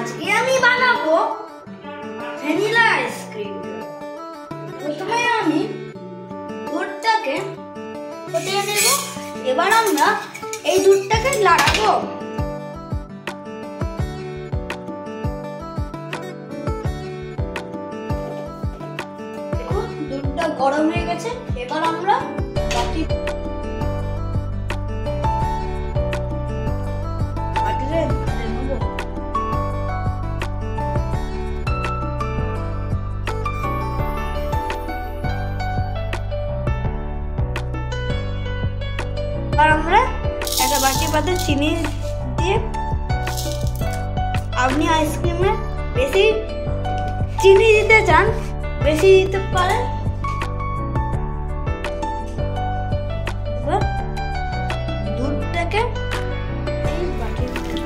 আজকে আমি বানাবো ভ্যানিলা আইসক্রিম। প্রথমে আমি দুধটাকে ফুটিয়ে নেব। এবার আমরা এই দুধটাকে লাড়াবো। দেখুন দুধটা গরম হয়ে গেছে। এবার আমরা বাটিতে আর আমরা একটা বাটি পাতে চিনি দিয়ে, আপনি আইসক্রিমে বেশি চিনি দিতে চান বেশি দিতে পারেন। এবার দুধটাকে এই বাটির মধ্যে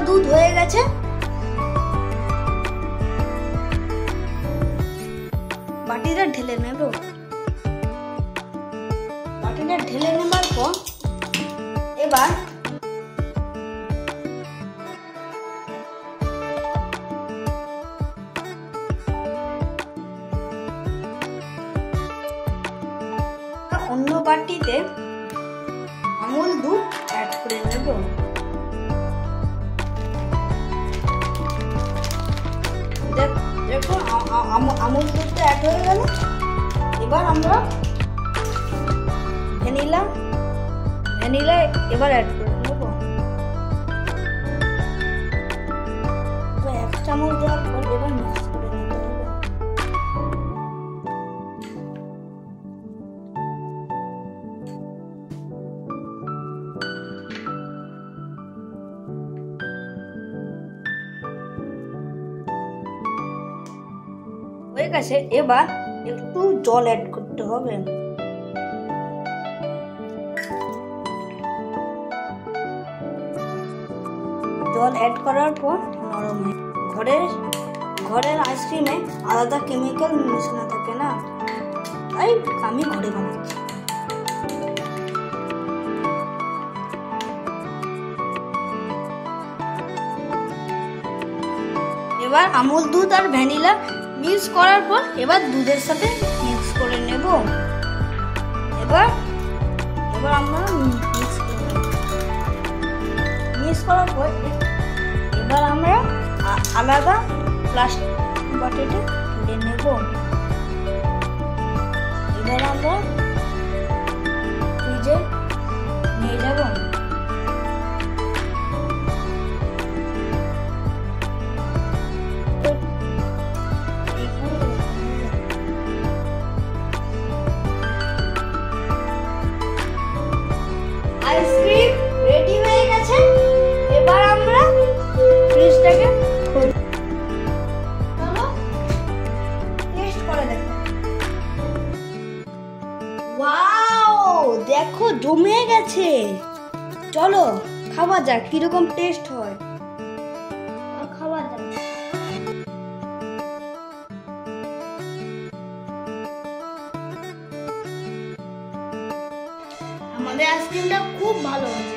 দুধ হয়ে গেছে। বাটিটা ঢেলে নেব। বাটিটা ঢেলে নেবার পর এবার অন্য বাটিতে আমুল দুধ অ্যাড করে নেব। দেখুন আমুল দুধটা অ্যাড হয়ে গেল। এবার আমরা ভ্যানিলা এবার অ্যাড করে নেব। এক চামচ দেওয়ার পর এবার মিক্স করে নিতে হবে। হয়ে গেছে। এবার একটু জল অ্যাড করতে হবে। জল অ্যাড করার পর নরম হয়ে ঘরের আইসক্রিমে আলাদা কেমিক্যাল মেশানো থাকে না, তাই আমি ঘরে বানাচ্ছি। এবার আমুল দুধ আর ভ্যানিলা মিক্স করার পর এবার দুধের সাথে মিক্স করে নেব। এবার আমরা মিক্স করার পর এবার আমরা আলাদা প্লাস্টিক বাটিতে ঢেলে নেব। এবার আমরা ফ্রিজে নিয়ে যাব। আইসক্রিম রেডি হয়ে গেছে। এবার আমরা ফ্রিজটাকে চলো টেস্ট করে দেখো। ওয়াও, দেখো জমে গেছে। চলো খাওয়া যাক কিরকম টেস্ট হয়। খাওয়া যাক। আমাদের আইসক্রিমটা খুব ভালো হয়েছে।